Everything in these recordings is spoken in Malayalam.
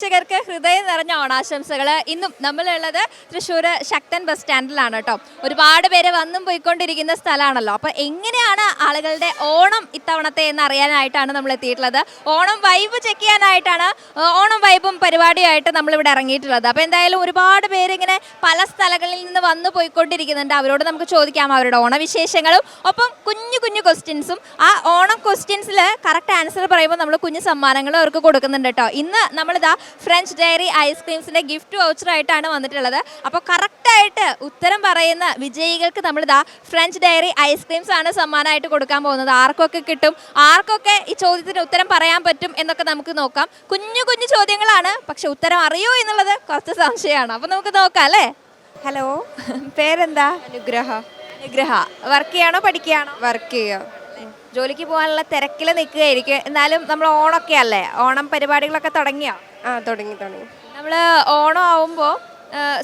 പ്രേക്ഷകർക്ക് ഹൃദയം നിറഞ്ഞ ഓണാശംസകൾ. ഇന്നും നമ്മളുള്ളത് തൃശ്ശൂർ ശക്തൻ ബസ് സ്റ്റാൻഡിലാണ് കേട്ടോ. ഒരുപാട് പേര് വന്നും പോയിക്കൊണ്ടിരിക്കുന്ന സ്ഥലമാണല്ലോ. അപ്പോൾ എങ്ങനെയാണ് ആളുകളുടെ ഓണം ഇത്തവണത്തെ എന്ന് അറിയാനായിട്ടാണ് നമ്മൾ എത്തിയിട്ടുള്ളത്. ഓണം വൈബ് ചെക്ക് ചെയ്യാനായിട്ടാണ്, ഓണം വൈബും പരിപാടിയായിട്ട് നമ്മളിവിടെ ഇറങ്ങിയിട്ടുള്ളത്. അപ്പോൾ എന്തായാലും ഒരുപാട് പേര് ഇങ്ങനെ പല സ്ഥലങ്ങളിൽ നിന്ന് വന്നു പോയിക്കൊണ്ടിരിക്കുന്നുണ്ട്. അവരോട് നമുക്ക് ചോദിക്കാം അവരുടെ ഓണവിശേഷങ്ങളും ഒപ്പം കുഞ്ഞു കുഞ്ഞു ക്വസ്റ്റ്യൻസും. ആ ഓണം ക്വസ്റ്റ്യൻസിൽ കറക്റ്റ് ആൻസർ പറയുമ്പോൾ നമ്മൾ കുഞ്ഞു സമ്മാനങ്ങളും അവർക്ക് കൊടുക്കുന്നുണ്ട് കേട്ടോ. ഇന്ന് നമ്മളിതാ ഫ്രഞ്ച് ഡയറി ഐസ്ക്രീംസിൻ്റെ ഗിഫ്റ്റ് വൗച്ചറായിട്ടാണ് വന്നിട്ടുള്ളത്. അപ്പോൾ കറക്റ്റായിട്ട് ഉത്തരം പറയുന്ന വിജയികൾക്ക് നമ്മളിതാ ഫ്രഞ്ച് ഡയറി ഐസ്ക്രീംസ് ആണ് സമ്മാനമായിട്ട് കൊടുക്കാൻ പോകുന്നത്. ആർക്കൊക്കെ കിട്ടും, ആർക്കൊക്കെ ഈ ചോദ്യത്തിന് ഉത്തരം പറയാൻ പറ്റും എന്നൊക്കെ നമുക്ക് നോക്കാം. കുഞ്ഞു കുഞ്ഞു ചോദ്യങ്ങളാണ്, പക്ഷെ ഉത്തരം അറിയോ എന്നുള്ളത് കുറച്ച് സംശയമാണ്. അപ്പോൾ നമുക്ക് നോക്കാം അല്ലേ. ഹലോ, പേരെന്താ? അനുഗ്രഹ. അനുഗ്രഹ. വർക്ക് ചെയ്യാണോ പഠിക്കുകയാണോ? വർക്ക് ചെയ്യുക. ജോലിക്ക് പോകാനുള്ള തിരക്കിൽ നിൽക്കുകയായിരിക്കും. എന്നാലും നമ്മൾ ഓണമൊക്കെ അല്ലേ, ഓണം പരിപാടികളൊക്കെ തുടങ്ങിയോ? തുടങ്ങി. നമ്മൾ ഓണം ആവുമ്പോൾ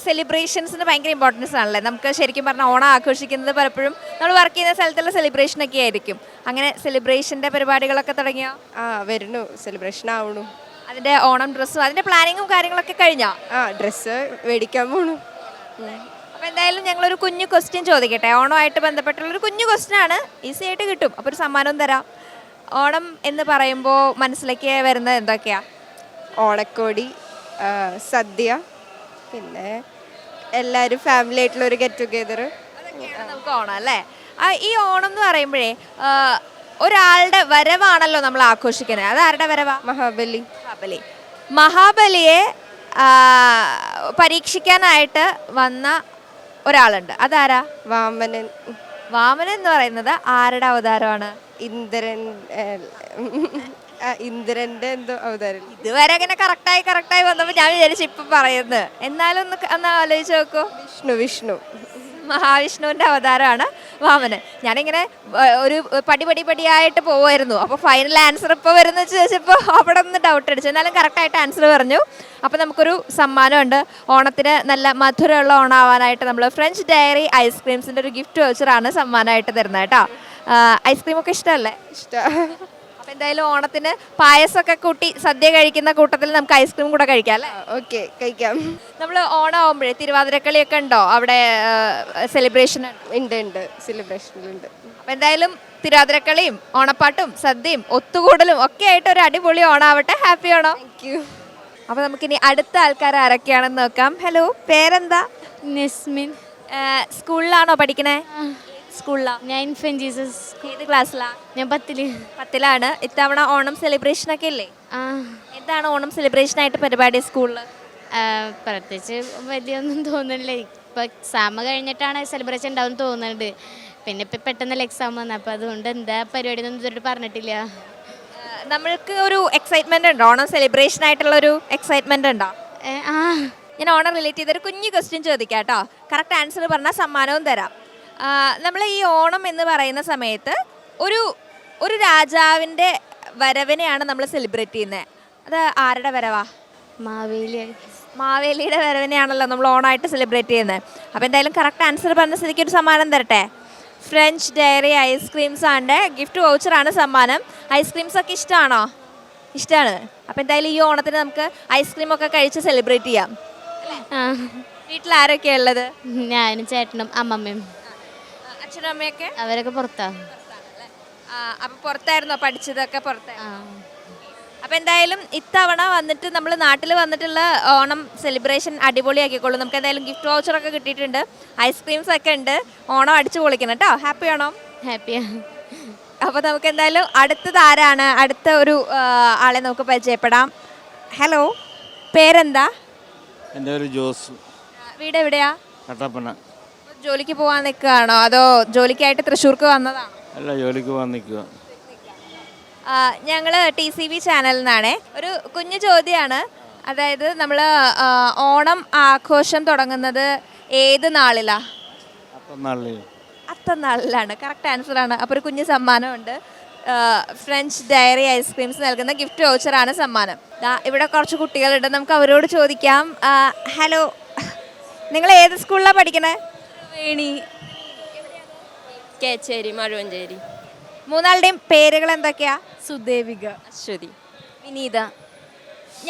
സെലിബ്രേഷൻസിന് ഭയങ്കര ഇമ്പോർട്ടൻസ് ആണല്ലേ. നമുക്ക് ശരിക്കും പറഞ്ഞാൽ ഓണം ആഘോഷിക്കുന്നത് പലപ്പോഴും നമ്മൾ വർക്ക് ചെയ്യുന്ന സ്ഥലത്തുള്ള സെലിബ്രേഷനൊക്കെ ആയിരിക്കും. അങ്ങനെ സെലിബ്രേഷൻ്റെ പരിപാടികളൊക്കെ തുടങ്ങിയോ? വരുന്നു, സെലിബ്രേഷൻ ആവണു. അതിൻ്റെ ഓണം ഡ്രസ്സും അതിൻ്റെ പ്ലാനിങ്ങും കാര്യങ്ങളൊക്കെ കഴിഞ്ഞോ? ഡ്രസ്സ് മേടിക്കാൻ പോണു. അപ്പോൾ എന്തായാലും ഞങ്ങളൊരു കുഞ്ഞു ക്വസ്റ്റ്യൻ ചോദിക്കട്ടെ. ഓണമായിട്ട് ബന്ധപ്പെട്ടുള്ളൊരു കുഞ്ഞു ക്വസ്റ്റ്യൻ ആണ്, ഈസി ആയിട്ട് കിട്ടും. അപ്പോൾ ഒരു സമ്മാനവും തരാം. ഓണം എന്ന് പറയുമ്പോൾ മനസ്സിലേക്ക് വരുന്നത് എന്തൊക്കെയാണ്? ഓണക്കോടി, സദ്യ, പിന്നെ എല്ലാവരും ഫാമിലി ആയിട്ടുള്ളൊരു ഗെറ്റ് ടുഗെദർ. അതൊക്കെയാണ് നമുക്ക് ഓണം അല്ലേ. ഈ ഓണം എന്ന് പറയുമ്പോഴേ ഒരാളുടെ വരവാണല്ലോ നമ്മൾ ആഘോഷിക്കുന്നത്. അത് ആരുടെ വരവാ? മഹാബലി. മഹാബലിയെ പരീക്ഷിക്കാനായിട്ട് വന്ന ഒരാളുണ്ട്. അതാരാ? വാമനൻ. വാമനൻ എന്ന് പറയുന്നത് ആരുടെ അവതാരമാണ്? ഇന്ദ്രന്റെ എന്തോ അവതാരം. ഇതുവരെ അങ്ങനെ കറക്റ്റായി വന്നപ്പോൾ ഞാൻ വിചാരിച്ചു ഇപ്പം പറയുന്നത്. എന്നാലും ഒന്ന് ആലോചിച്ച് നോക്കൂ. വിഷ്ണു. മഹാവിഷ്ണുവിൻ്റെ അവതാരമാണ് വാമനൻ. ഞാനിങ്ങനെ ഒരു പടിയായിട്ട് പോവായിരുന്നു. അപ്പോൾ ഫൈനൽ ആൻസർ ഇപ്പോൾ വരുന്ന ചോദിച്ചപ്പോൾ അവിടെ ഒന്ന് ഡൗട്ട് അടിച്ചു. എന്നാലും കറക്റ്റായിട്ട് ആൻസർ പറഞ്ഞു. അപ്പോൾ നമുക്കൊരു സമ്മാനമുണ്ട്. ഓണത്തിന് നല്ല മധുരമുള്ള ഓണമാവാനായിട്ട് നമ്മൾ ഫ്രഞ്ച് ഡയറി ഐസ്ക്രീംസിൻ്റെ ഒരു ഗിഫ്റ്റ് വൗച്ചറാണ് സമ്മാനമായിട്ട് തരുന്നത് കേട്ടോ. ഐസ്ക്രീമൊക്കെ ഇഷ്ടമല്ലേ? ഇഷ്ടമാണ്. അപ്പോൾ എന്തായാലും ഓണത്തിന് പായസമൊക്കെ കൂട്ടി സദ്യ കഴിക്കുന്ന കൂട്ടത്തിൽ നമുക്ക് ഐസ്ക്രീം കൂടെ കഴിക്കാം അല്ലേ? ഓക്കെ, കഴിക്കാം. നമ്മൾ ഓണം ആവുമ്പോഴേ തിരുവാതിരക്കളിയൊക്കെ ഉണ്ടോ അവിടെ? സെലിബ്രേഷൻ ഉണ്ട്, സെലിബ്രേഷനിലുണ്ട്. അപ്പോൾ എന്തായാലും തിരുവാതിരക്കളിയും ഓണപ്പാട്ടും സദ്യയും ഒത്തുകൂടലും ഒക്കെ ആയിട്ട് ഒരു അടിപൊളി ഓണാവട്ടെ. ഹാപ്പി ഓണം. Thank you. അപ്പോൾ നമുക്കിനി അടുത്ത ആൾക്കാർ ആരൊക്കെയാണെന്ന് നോക്കാം. ഹലോ, പേരെന്താ? നെസ്മിൻ. സ്കൂളിലാണോ പഠിക്കണേ? സ്കൂളിലാണ്. ഞാൻ ഇൻഫന്റ് ജീസസ്. ഏത് ക്ലാസ്സിലാണ്? ഞാൻ 10ലാണ്. ഇത്തവണ ഓണം സെലിബ്രേഷൻ ഒക്കെ ഇല്ലേ? എന്താണ് ഓണം സെലിബ്രേഷൻ ആയിട്ട് പരിപാടി സ്കൂളിൽ? പ്രത്യേകിച്ച് വലിയൊന്നും തോന്നുന്നില്ല. ഇപ്പം എക്സാം കഴിഞ്ഞിട്ടാണ് സെലിബ്രേഷൻ ഉണ്ടാവും തോന്നുന്നുണ്ട്. പിന്നെ ഇപ്പം പെട്ടെന്നല്ല എക്സാം വന്നത്. അപ്പം അതുകൊണ്ട് എന്താ പരിപാടി ഒന്നും ഇതുവരെ പറഞ്ഞിട്ടില്ല. നമ്മൾക്ക് ഒരു എക്സൈറ്റ്മെന്റ് ഉണ്ടോ? ഓണം സെലിബ്രേഷൻ ആയിട്ടുള്ള ഒരു എക്സൈറ്റ്മെന്റ് ഉണ്ടോ? ഞാൻ ഓണം റിലേറ്റ് ചെയ്തൊരു കുഞ്ഞു ക്വസ്റ്റ്യൻ ചോദിക്കാം കേട്ടോ. കറക്റ്റ് ആൻസർ പറഞ്ഞാൽ സമ്മാനവും തരാം. നമ്മൾ ഈ ഓണം എന്ന് പറയുന്ന സമയത്ത് ഒരു രാജാവിൻ്റെ വരവിനെയാണ് നമ്മൾ സെലിബ്രേറ്റ് ചെയ്യുന്നത്. അത് ആരുടെ വരവാ? മാവേലിയുടെ വരവിനെയാണല്ലോ നമ്മൾ ഓണമായിട്ട് സെലിബ്രേറ്റ് ചെയ്യുന്നത്. അപ്പോൾ എന്തായാലും കറക്റ്റ് ആൻസർ പറഞ്ഞ സ്ഥിതിക്ക് ഒരു സമ്മാനം തരട്ടെ. ഫ്രഞ്ച് ഡയറി ഐസ്ക്രീംസ് ആണ് ഗിഫ്റ്റ് വൗച്ചറാണ് സമ്മാനം. ഐസ്ക്രീംസ് ഒക്കെ ഇഷ്ടമാണോ? ഇഷ്ടമാണ്. അപ്പോൾ എന്തായാലും ഈ ഓണത്തിന് നമുക്ക് ഐസ്ക്രീമൊക്കെ കഴിച്ച് സെലിബ്രേറ്റ് ചെയ്യാം. വീട്ടിൽ ആരൊക്കെയാണ് ഉള്ളത്? ഞാനും ചേട്ടനും അമ്മമ്മയും. അച്ഛനും അമ്മയൊക്കെ? അവരൊക്കെ പുറത്താ. അപ്പോൾ പുറത്തായിരുന്നോ പഠിച്ചതൊക്കെ? പുറത്തായിരുന്നു. അപ്പോൾ എന്തായാലും ഇത്തവണ വന്നിട്ട് നമ്മൾ നാട്ടിൽ വന്നിട്ടുള്ള ഓണം സെലിബ്രേഷൻ അടിപൊളിയാക്കിക്കോളൂ. നമുക്ക് എന്തായാലും ഗിഫ്റ്റ് വൗച്ചറൊക്കെ കിട്ടിയിട്ടുണ്ട്, ഐസ്ക്രീംസ് ഒക്കെ ഉണ്ട്. ഓണം അടിച്ചു പൊളിക്കണം കേട്ടോ. ഹാപ്പി ആണോ? ഹാപ്പിയാ. അപ്പോൾ നമുക്ക് എന്തായാലും അടുത്തത് ആരാണ്? അടുത്ത ഒരു ആളെ നമുക്ക് പരിചയപ്പെടാം. ഹലോ, പേരെന്താ? എൻ്റെ പേര് ജോസ്. വീട് എവിടെയാ? കട്ടപ്പന. ജോലിക്ക് പോകാൻ നിൽക്കുകയാണോ അതോ ജോലിക്കായിട്ട് തൃശ്ശൂർക്ക് വന്നതാണോ? അല്ല, ജോലിക്ക് പോകാൻ നിൽക്കുക. ഞങ്ങൾ TCV ചാനലിൽ നിന്നാണേ. ഒരു കുഞ്ഞു ചോദ്യമാണ്. അതായത് നമ്മൾ ഓണം ആഘോഷം തുടങ്ങുന്നത് ഏത് നാളിലാണ്? അത്തനാളിലാണ്. കറക്റ്റ് ആൻസറാണ്. അപ്പോൾ ഒരു കുഞ്ഞു സമ്മാനമുണ്ട്. ഫ്രഞ്ച് ഡയറി ഐസ്ക്രീംസ് നൽകുന്ന ഗിഫ്റ്റ് വൗച്ചറാണ് സമ്മാനം. ഇവിടെ കുറച്ച് കുട്ടികളുണ്ട്, നമുക്ക് അവരോട് ചോദിക്കാം. ഹലോ, നിങ്ങൾ ഏത് സ്കൂളിലാണ് പഠിക്കണേ? വേണി, കേച്ചേരി, മഴുവഞ്ചേരി. മൂന്നാളുടെയും പേരുകൾ എന്തൊക്കെയാ? സുദേവിക, അശ്വതി, വിനീത.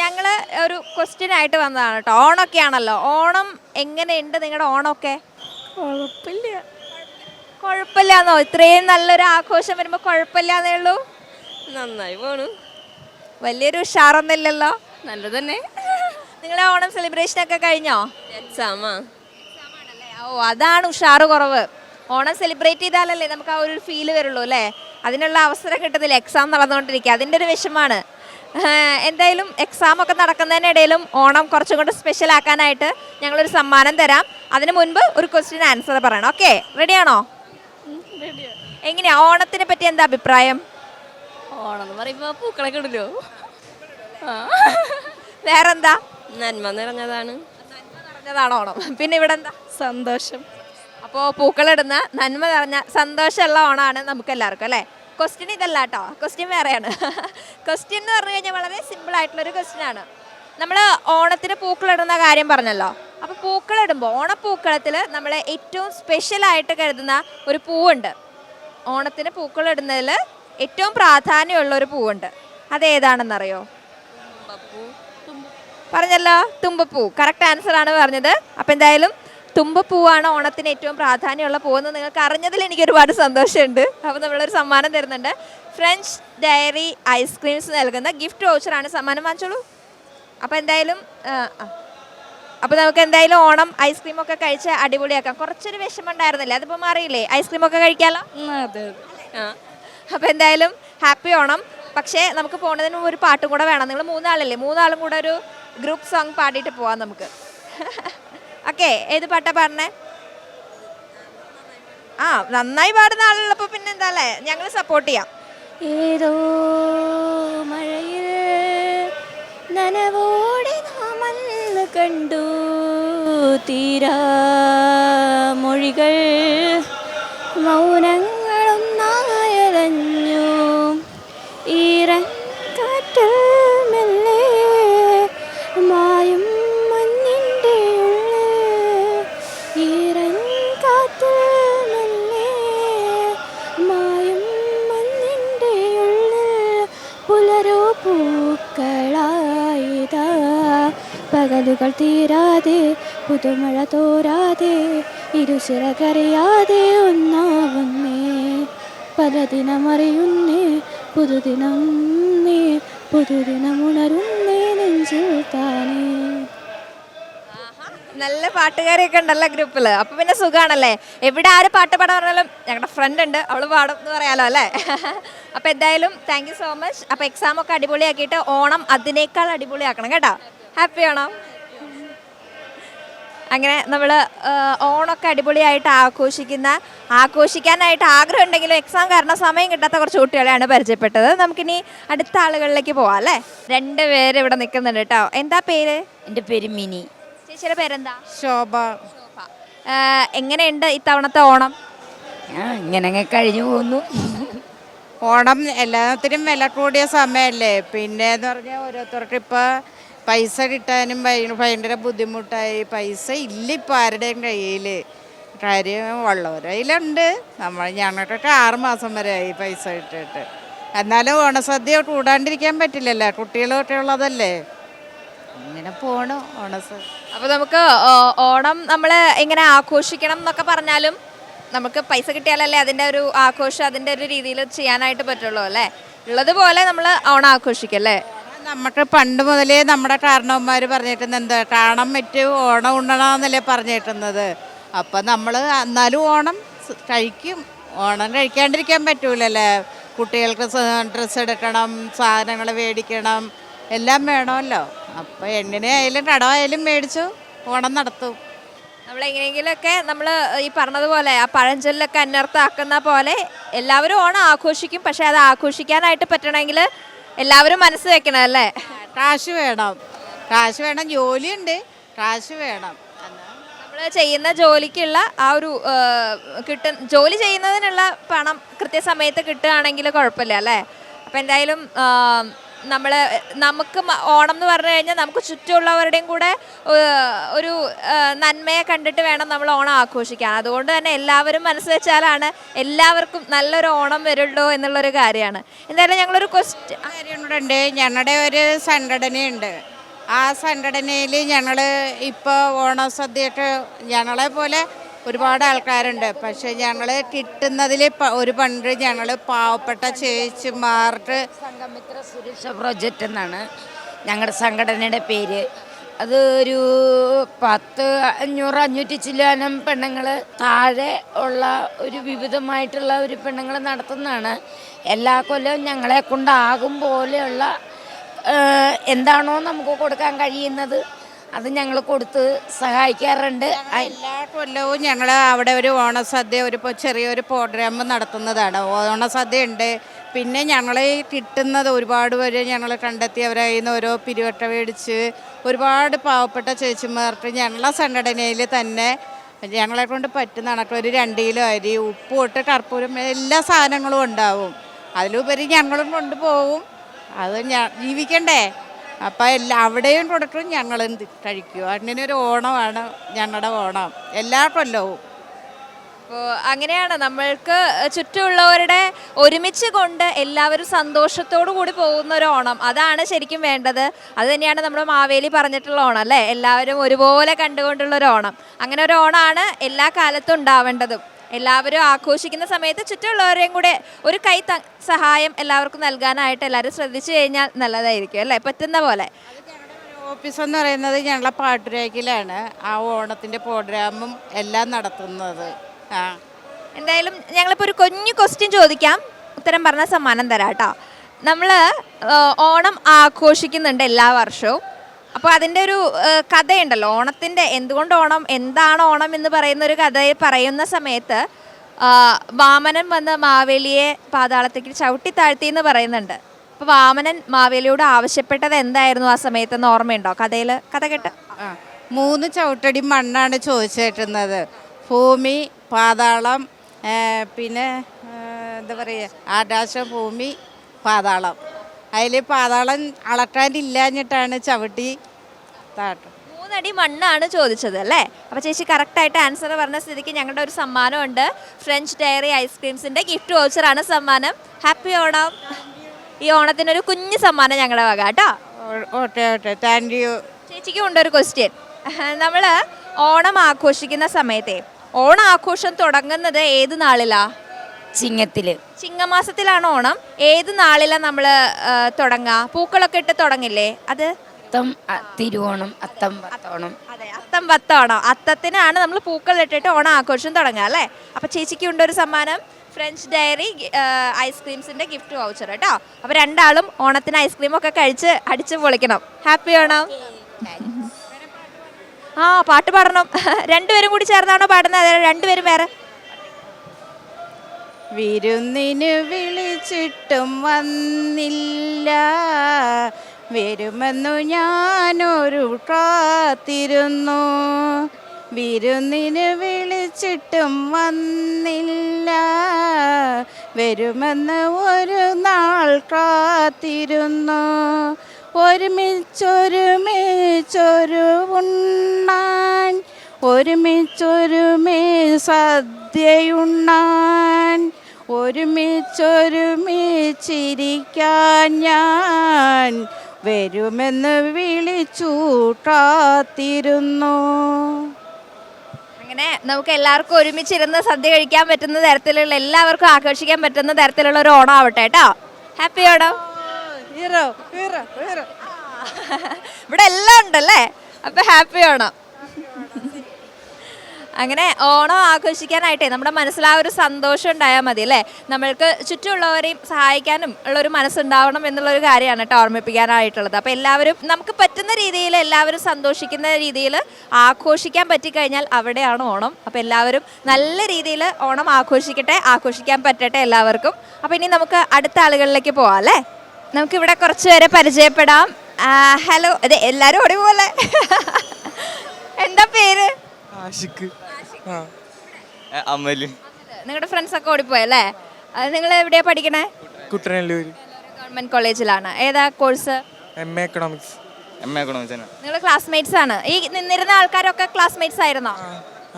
ഞങ്ങൾ ഒരു ക്വസ്റ്റ്യൻ ആയിട്ട് വന്നതാണ് കേട്ടോ. ഓണമൊക്കെ ആണല്ലോ. ഓണം എങ്ങനെയുണ്ട് നിങ്ങളുടെ ഓണമൊക്കെ? കുഴപ്പമില്ല. കുഴപ്പമില്ലാന്നോ? ഇത്രയും നല്ലൊരു ആഘോഷം വരുമ്പോൾ കുഴപ്പമില്ലാന്നേ ഉള്ളൂ? നന്നായി പോണു. വലിയൊരു ഉഷാറൊന്നുമില്ലല്ലോ. നല്ലത് തന്നെ. നിങ്ങളുടെ ഓണം സെലിബ്രേഷൻ ഒക്കെ കഴിഞ്ഞോ? എക്സാമാ. ഓ, അതാണ് ഉഷാറ് കുറവ്. ഓണം സെലിബ്രേറ്റ് ചെയ്താലല്ലേ നമുക്ക് ആ ഒരു ഫീല് വരുള്ളൂ അല്ലേ? അതിനുള്ള അവസരം കിട്ടുന്നില്ല. എക്സാം നടന്നുകൊണ്ടിരിക്കുക, അതിൻ്റെ ഒരു വിഷമാണ്. എന്തായാലും എക്സാം ഒക്കെ നടക്കുന്നതിനിടയിലും ഓണം കുറച്ചും കൂടെ സ്പെഷ്യൽ ആക്കാനായിട്ട് ഞങ്ങളൊരു സമ്മാനം തരാം. അതിന് മുൻപ് ഒരു ക്വസ്റ്റ്യൻ ആൻസർ പറയണം. ഓക്കെ, റെഡിയാണോ? എങ്ങനെയാ ഓണത്തിനെ പറ്റി എന്താ അഭിപ്രായം? ഓണം എന്ന് പറയുമ്പോ പൂക്കളൊക്കെ ഇടല്ലോ. വേറെന്താ? നന്മ നിറഞ്ഞതാണ്. പറഞ്ഞതാണോ ഓണം? പിന്നെ ഇവിടെ എന്താ? സന്തോഷം. അപ്പോൾ പൂക്കളിടുന്ന നന്മ നിറഞ്ഞ സന്തോഷമുള്ള ഓണമാണ് നമുക്ക് എല്ലാവർക്കും അല്ലേ? ക്വസ്റ്റ്യൻ ഇതല്ല കേട്ടോ, ക്വസ്റ്റ്യൻ വേറെയാണ്. ക്വസ്റ്റ്യൻ എന്ന് പറഞ്ഞു കഴിഞ്ഞാൽ വളരെ സിമ്പിൾ ആയിട്ടുള്ളൊരു ക്വസ്റ്റ്യൻ ആണ്. നമ്മൾ ഓണത്തിന് പൂക്കളിടുന്ന കാര്യം പറഞ്ഞല്ലോ. അപ്പോൾ പൂക്കളിടുമ്പോൾ ഓണപ്പൂക്കളത്തിൽ നമ്മൾ ഏറ്റവും സ്പെഷ്യലായിട്ട് കരുതുന്ന ഒരു പൂവുണ്ട്. ഓണത്തിന് പൂക്കളിടുന്നതിൽ ഏറ്റവും പ്രാധാന്യമുള്ള ഒരു പൂവുണ്ട്. അതേതാണെന്നറിയോ? പറഞ്ഞല്ലോ, തുമ്പപ്പൂ. കറക്റ്റ് ആൻസർ ആണ് പറഞ്ഞത്. അപ്പം എന്തായാലും തുമ്പപ്പൂവാണ് ഓണത്തിന് ഏറ്റവും പ്രാധാന്യമുള്ള പൂവെന്ന് നിങ്ങൾക്ക് അറിഞ്ഞതിൽ എനിക്ക് ഒരുപാട് സന്തോഷമുണ്ട്. അപ്പോൾ നമ്മളൊരു സമ്മാനം തരുന്നുണ്ട്. ഫ്രഞ്ച് ഡയറി ഐസ്ക്രീംസ് നൽകുന്ന ഗിഫ്റ്റ് വൗച്ചറാണ്. സമ്മാനം വാങ്ങിച്ചോളൂ. അപ്പോൾ എന്തായാലും അപ്പോൾ നമുക്ക് എന്തായാലും ഓണം ഐസ്ക്രീമൊക്കെ കഴിച്ച് അടിപൊളിയാക്കാം. കുറച്ചൊരു വിഷമം ഉണ്ടായിരുന്നില്ലേ? അതിപ്പോൾ മാറിയില്ലേ? ഐസ്ക്രീമൊക്കെ കഴിക്കാമല്ലോ. അതെ. അപ്പോൾ എന്തായാലും ഹാപ്പി ഓണം. പക്ഷേ നമുക്ക് പോകുന്നതിന് മുമ്പ് ഒരു പാട്ടും കൂടെ വേണം. നിങ്ങൾ മൂന്നാളല്ലേ? മൂന്നാളും കൂടെ ഒരു ഗ്രൂപ്പ് സോങ് പാടിയിട്ട് പോവാം നമുക്ക്. ഓക്കെ, ഏത് പാട്ടാ പാടണേ? നന്നായി പാടുന്ന ആളുള്ളപ്പോൾ പിന്നെ എന്താ അല്ലേ, ഞങ്ങൾ സപ്പോർട്ട് ചെയ്യാം. ഏതോ മഴയിൽ നനവോടെ നാമന്ന് കണ്ടു തീരാ മൊഴികൾ മൗനങ്ങളൊന്നായതഞ്ഞു ഈറൻ കാറ്റിൽ മെല്ലെ മായും മഞ്ഞിൻ്റെ ഉള്ളിൽ ഈറൻ കാറ്റിൽ മെല്ലെ മായും മഞ്ഞിൻ്റെ ഉള്ളിൽ പുലരോ പൂക്കളായിതാ പകലുകൾ തീരാതെ പുതുമഴ തോരാതെ ഇരുചിറകറിയാതെ ഒന്നാവുന്നേ പലദിനമറിയുന്നേ പുതുദിനം നീ പുതുദിനമുണരുന്നേ നെഞ്ചിൽ താനേ. നല്ല പാട്ടുകാരെയൊക്കെ ഉണ്ടല്ലോ ഗ്രൂപ്പിൽ. അപ്പോൾ പിന്നെ സുഖമാണല്ലേ? എവിടെ ആര് പാട്ട് പാടാൻ പറഞ്ഞാലും ഞങ്ങളുടെ ഫ്രണ്ട് ഉണ്ട്, അവൾ പാടും എന്ന് പറയാലോ അല്ലേ? അപ്പോൾ എന്തായാലും താങ്ക് യു സോ മച്ച്. അപ്പോൾ എക്സാം ഒക്കെ അടിപൊളിയാക്കിയിട്ട് ഓണം അതിനേക്കാൾ അടിപൊളിയാക്കണം കേട്ടോ. ഹാപ്പി ഓണം. അങ്ങനെ നമ്മൾ ഓണമൊക്കെ അടിപൊളിയായിട്ട് ആഘോഷിക്കാനായിട്ട് ആഗ്രഹം ഉണ്ടെങ്കിലും എക്സാം കാരണം സമയം കിട്ടാത്ത കുറച്ച് കുട്ടികളെയാണ് പരിചയപ്പെട്ടത്. നമുക്കിനി അടുത്ത ആളുകളിലേക്ക് പോവാം അല്ലേ? 2 പേര് ഇവിടെ നിൽക്കുന്നുണ്ട് കേട്ടോ. എന്താ പേര്? എൻ്റെ പേര് മിനി. ചേച്ചിയുടെ പേരെന്താ? ശോഭ. എങ്ങനെയുണ്ട് ഇത്തവണത്തെ ഓണം? ഇങ്ങനെ കഴിഞ്ഞു പോകുന്നു. ഓണം എല്ലാത്തിനും വില കൂടിയ സമയമല്ലേ. പിന്നെ എന്ന് പറഞ്ഞാൽ ഓരോരുത്തർക്ക് ഇപ്പോൾ പൈസ കിട്ടാനും ഭയങ്കര ബുദ്ധിമുട്ടായി. പൈസ ഇല്ല ഇപ്പം ആരുടെയും കയ്യിൽ. കാര്യം ഉള്ളവരുടെ കയ്യിലുണ്ട്. ഞങ്ങൾക്കൊക്കെ 6 മാസം വരെ ആയി പൈസ ഇട്ടിട്ട്. എന്നാലും ഓണസദ്യ കൂടാണ്ടിരിക്കാൻ പറ്റില്ലല്ലോ, കുട്ടികളൊക്കെ ഉള്ളതല്ലേ. ഇങ്ങനെ പോണു ഓണസദ്യ. അപ്പോൾ നമുക്ക് ഓണം നമ്മൾ എങ്ങനെ ആഘോഷിക്കണം എന്നൊക്കെ പറഞ്ഞാലും നമുക്ക് പൈസ കിട്ടിയാലല്ലേ അതിൻ്റെ ഒരു ആഘോഷം അതിൻ്റെ ഒരു രീതിയിൽ ചെയ്യാനായിട്ട് പറ്റുള്ളൂ അല്ലേ? ഉള്ളതുപോലെ നമ്മൾ ഓണം ആഘോഷിക്കല്ലേ? നമുക്ക് പണ്ട് മുതലേ നമ്മുടെ കാരണവന്മാർ പറഞ്ഞിട്ടുണ്ട്, എന്താ കാണാൻ പറ്റും ഓണം ഉണ്ണണമെന്നല്ലേ പറഞ്ഞിട്ടുന്നത്. അപ്പം നമ്മൾ എന്നാലും ഓണം കഴിക്കും. ഓണം കഴിക്കാണ്ടിരിക്കാൻ പറ്റൂലല്ലേ. കുട്ടികൾക്ക് ഡ്രസ്സ് എടുക്കണം, സാധനങ്ങൾ മേടിക്കണം, എല്ലാം വേണമല്ലോ. അപ്പം എങ്ങനെയായാലും കടമായാലും മേടിച്ചു ഓണം നടത്തും. നമ്മൾ എങ്ങനെയെങ്കിലുമൊക്കെ നമ്മൾ ഈ പറഞ്ഞതുപോലെ ആ പഴഞ്ചൊല്ലൊക്കെ അന്വർത്ഥമാക്കുന്ന പോലെ എല്ലാവരും ഓണം ആഘോഷിക്കും. പക്ഷേ അത് ആഘോഷിക്കാനായിട്ട് പറ്റണമെങ്കിൽ എല്ലാവരും മനസ്സ് വെക്കണം അല്ലേ? കാശ് വേണം, കാശ് വേണം. ജോലിയുണ്ട്, കാശ് വേണം. നമ്മൾ ചെയ്യുന്ന ജോലിക്കുള്ള ആ ഒരു ജോലി ചെയ്യുന്നതിനുള്ള പണം കൃത്യസമയത്ത് കിട്ടുകയാണെങ്കിൽ കുഴപ്പമില്ല അല്ലേ? അപ്പം എന്തായാലും നമുക്ക് ഓണം എന്ന് പറഞ്ഞു കഴിഞ്ഞാൽ നമുക്ക് ചുറ്റുമുള്ളവരുടെയും കൂടെ ഒരു നന്മയെ കണ്ടിട്ട് വേണം നമ്മൾ ഓണം ആഘോഷിക്കാൻ. അതുകൊണ്ട് തന്നെ എല്ലാവരും മനസ്സ് വെച്ചാലാണ് എല്ലാവർക്കും നല്ലൊരു ഓണം വരുള്ളൂ എന്നുള്ളൊരു കാര്യമാണ്. എന്തായാലും ഞങ്ങളൊരു കാര്യങ്ങളുണ്ട്. ഞങ്ങളുടെ ഒരു സംഘടനയുണ്ട്. ആ സംഘടനയിൽ ഞങ്ങൾ ഇപ്പോൾ ഓണസദ്യയൊക്കെ ഞങ്ങളെ പോലെ ഒരുപാട് ആൾക്കാരുണ്ട്. പക്ഷെ ഞങ്ങൾ കിട്ടുന്നതിൽ ഒരു പങ്ക് ഞങ്ങൾ പാവപ്പെട്ട ചേച്ചിമാർക്ക് സംഘമിത്ര സുരക്ഷ പ്രോജക്റ്റ് എന്നാണ് ഞങ്ങളുടെ സംഘടനയുടെ പേര്. അത് ഒരു 500 ചില്ലാനം പെണ്ണുങ്ങൾ താഴെ ഉള്ള ഒരു വിവിധമായിട്ടുള്ള ഒരു പെണ്ണുങ്ങൾ നടത്തുന്നതാണ്. എല്ലാ കൊല്ലവും ഞങ്ങളെ കൊണ്ടാകും പോലെയുള്ള എന്താണോ നമുക്ക് കൊടുക്കാൻ കഴിയുന്നത് അത് ഞങ്ങൾ കൊടുത്ത് സഹായിക്കാറുണ്ട്. എല്ലാ കൊല്ലവും ഞങ്ങൾ അവിടെ ഒരു ഓണസദ്യ ചെറിയൊരു പ്രോഗ്രാം നടത്തുന്നതാണ്. ഓണസദ്യ ഉണ്ട്. പിന്നെ ഞങ്ങൾ കിട്ടുന്നത് ഒരുപാട് പേര് ഞങ്ങൾ കണ്ടെത്തി അവരെ കയ്യിൽ നിന്ന് ഓരോ പിരിവട്ട മേടിച്ച് ഒരുപാട് പാവപ്പെട്ട ചേച്ചിമാർക്ക് ഞങ്ങളുടെ സംഘടനയിൽ തന്നെ ഞങ്ങളെ കൊണ്ട് പറ്റുന്ന കണക്ക് ഒരു 2 കിലോ അരി, ഉപ്പ് തൊട്ട് കർപ്പൂരം എല്ലാ സാധനങ്ങളും ഉണ്ടാവും. അതിലുപരി ഞങ്ങളും കൊണ്ടുപോകും. അത് ജീവിക്കണ്ടേ. അപ്പം അവിടെയും കൊടുക്കും, ഞങ്ങളും കഴിക്കും. അങ്ങനെ ഒരു ഓണമാണ് ഞങ്ങളുടെ ഓണം എല്ലാ കൊല്ലവും. അപ്പോൾ അങ്ങനെയാണ് നമ്മൾക്ക് ചുറ്റുമുള്ളവരുടെ ഒരുമിച്ച് കൊണ്ട് എല്ലാവരും സന്തോഷത്തോടു കൂടി പോകുന്ന ഒരു ഓണം. അതാണ് ശരിക്കും വേണ്ടത്. അത് തന്നെയാണ് നമ്മുടെ മാവേലി പറഞ്ഞിട്ടുള്ള ഓണം അല്ലേ, എല്ലാവരും ഒരുപോലെ കണ്ടുകൊണ്ടുള്ള ഒരു ഓണം. അങ്ങനെ ഒരു ഓണമാണ് എല്ലാ കാലത്തും ഉണ്ടാവേണ്ടതും. എല്ലാവരും ആഘോഷിക്കുന്ന സമയത്ത് ചുറ്റുമുള്ളവരെയും കൂടെ ഒരു സഹായം എല്ലാവർക്കും നൽകാനായിട്ട് എല്ലാവരും ശ്രദ്ധിച്ചു കഴിഞ്ഞാൽ നല്ലതായിരിക്കും അല്ലേ, പറ്റുന്ന പോലെ. ഓഫീസ് എന്ന് പറയുന്നത് ഞങ്ങളെ പാട്ടുരാക്കിലാണ് ആ ഓണത്തിൻ്റെ പ്രോഗ്രാമും എല്ലാം നടത്തുന്നത്. എന്തായാലും ഞങ്ങളിപ്പോൾ ഒരു കുഞ്ഞു ക്വസ്റ്റ്യൻ ചോദിക്കാം, ഉത്തരം പറഞ്ഞാൽ സമ്മാനം തരാം കേട്ടോ. നമ്മൾ ഓണം ആഘോഷിക്കുന്നുണ്ട് എല്ലാ വർഷവും. അപ്പോൾ അതിൻ്റെ ഒരു കഥയുണ്ടല്ലോ ഓണത്തിൻ്റെ, എന്തുകൊണ്ട് ഓണം, എന്താണ് ഓണം എന്ന് പറയുന്ന ഒരു കഥ പറയുന്ന സമയത്ത് വാമനൻ വന്ന് മാവേലിയെ പാതാളത്തേക്ക് ചവിട്ടി താഴ്ത്തി എന്ന് പറയുന്നുണ്ട്. അപ്പോൾ വാമനൻ മാവേലിയോട് ആവശ്യപ്പെട്ടത് എന്തായിരുന്നു ആ സമയത്തെന്ന് ഓർമ്മയുണ്ടോ കഥയിൽ? കഥ കേട്ട് 3 ചവിട്ടടി മണ്ണാണ് ചോദിച്ചിട്ടുന്നത്. ഭൂമി, പാതാളം, പിന്നെ എന്താ പറയുക, ആകാശം, ഭൂമി, പാതാളം. അതിൽ പാതാളം അളക്കാനില്ലാഞ്ഞിട്ടാണ് ചവിട്ടി താട്ടും. 3 അടി മണ്ണാണ് ചോദിച്ചത് അല്ലേ. അപ്പോൾ ചേച്ചി കറക്റ്റായിട്ട് ആൻസർ പറഞ്ഞ സ്ഥിതിക്ക് ഞങ്ങളുടെ ഒരു സമ്മാനമുണ്ട്. ഫ്രഞ്ച് ഡയറി ഐസ്ക്രീംസിൻ്റെ ഗിഫ്റ്റ് വൗച്ചറാണ് സമ്മാനം. ഹാപ്പി ഓണം. ഈ ഓണത്തിനൊരു കുഞ്ഞു സമ്മാനം ഞങ്ങളുടെ വക കേട്ടോ. Okay okay, thank you. ചേച്ചിക്കും ഉണ്ടൊരു ക്വസ്റ്റ്യൻ. നമ്മൾ ഓണം ആഘോഷിക്കുന്ന സമയത്തെ ഓണാഘോഷം തുടങ്ങുന്നത് ഏത് നാളിലാ? ചിങ്ങമാസത്തിലാണ് ഓണം. ഏത് നാളിലാണ് നമ്മൾ തുടങ്ങുക? പൂക്കളൊക്കെ ഇട്ട് തുടങ്ങില്ലേ അത്? തിരുവോണം, അത്തം അതെ, അത്തം പത്തോണം. അത്തത്തിനാണ് നമ്മൾ പൂക്കൾ ഇട്ടിട്ട് ഓണം ആഘോഷം തുടങ്ങുക അല്ലേ. അപ്പോൾ ചേച്ചിക്ക് ഉണ്ടൊരു സമ്മാനം, ഫ്രഞ്ച് ഡയറി ഐസ്ക്രീംസിൻ്റെ ഗിഫ്റ്റ് വൗച്ചർ കേട്ടോ. അപ്പോൾ രണ്ടാളും ഓണത്തിന് ഐസ്ക്രീമൊക്കെ കഴിച്ച് അടിച്ച് പൊളിക്കണം. ഹാപ്പി ഓണം. പാട്ട് പാടണം. രണ്ടുപേരും കൂടി ചേർന്നാണോ പാടുന്നത്? രണ്ടുപേരും വേറെ? വിരുന്നിന് വിളിച്ചിട്ടും വന്നില്ല, വരുമെന്നു ഞാനൊരു കാത്തിരുന്നു. വിരുന്നിന് വിളിച്ചിട്ടും വന്നില്ല, വരുമെന്ന് ഒരു നാൾ കാത്തിരുന്നു. ഒരുമിച്ചൊരു ഉണ്ണാൻ, സദ്യയുണ്ണാൻ, ചിരിക്കാൻ ഞാൻ വരുമെന്ന് വിളിച്ചു കാത്തിരുന്നു. അങ്ങനെ നമുക്ക് എല്ലാവർക്കും ഒരുമിച്ചിരുന്ന് സദ്യ കഴിക്കാൻ പറ്റുന്ന തരത്തിലുള്ള, എല്ലാവർക്കും ആഘോഷിക്കാൻ പറ്റുന്ന തരത്തിലുള്ള ഒരു ഓണം ആവട്ടെ കേട്ടോ. ഹാപ്പി ഓണം. ഇവിടെ എല്ലാം ഉണ്ടല്ലേ. അപ്പൊ ഹാപ്പി ഓണം. അങ്ങനെ ഓണം ആഘോഷിക്കാനായിട്ടേ നമ്മുടെ മനസ്സിൽ ആ ഒരു സന്തോഷം ഉണ്ടായാൽ മതി അല്ലേ. നമ്മൾക്ക് ചുറ്റുമുള്ളവരെയും സഹായിക്കാനും ഉള്ളൊരു മനസ്സുണ്ടാവണം എന്നുള്ളൊരു കാര്യമാണ് കേട്ടോ ഓർമ്മിപ്പിക്കാനായിട്ടുള്ളത്. അപ്പോൾ എല്ലാവരും നമുക്ക് പറ്റുന്ന രീതിയിൽ എല്ലാവരും സന്തോഷിക്കുന്ന രീതിയിൽ ആഘോഷിക്കാൻ പറ്റിക്കഴിഞ്ഞാൽ അവിടെയാണ് ഓണം. അപ്പോൾ എല്ലാവരും നല്ല രീതിയിൽ ഓണം ആഘോഷിക്കട്ടെ, ആഘോഷിക്കാൻ പറ്റട്ടെ എല്ലാവർക്കും. അപ്പോൾ ഇനി നമുക്ക് അടുത്ത ആളുകളിലേക്ക് പോവാം അല്ലേ. നമുക്കിവിടെ കുറച്ച് പേരെ പരിചയപ്പെടാം. ഹലോ, അതെ എല്ലാവരും ഓടിപോലെ. എന്താ പേര്? ആഷിഖ്. അമല്. നിങ്ങളുടെ ഫ്രണ്ട്സ് ഒക്കെ ഓടിപ്പോയല്ലേ? നിങ്ങൾ എവിടെയാ പഠിക്കണേ? കുട്ടനല്ലൂർ ഗവൺമെന്റ് കോളേജിലാണ്. ഏതാ course? MA economics. MA economics തന്നെ. നിങ്ങൾ ക്ലാസ്മേറ്റ്സ് ആണ്? ഈ നിന്നിരുന്ന ആൾക്കാരൊക്കെ ക്ലാസ്മേറ്റ്സ് ആയിരുന്നോ?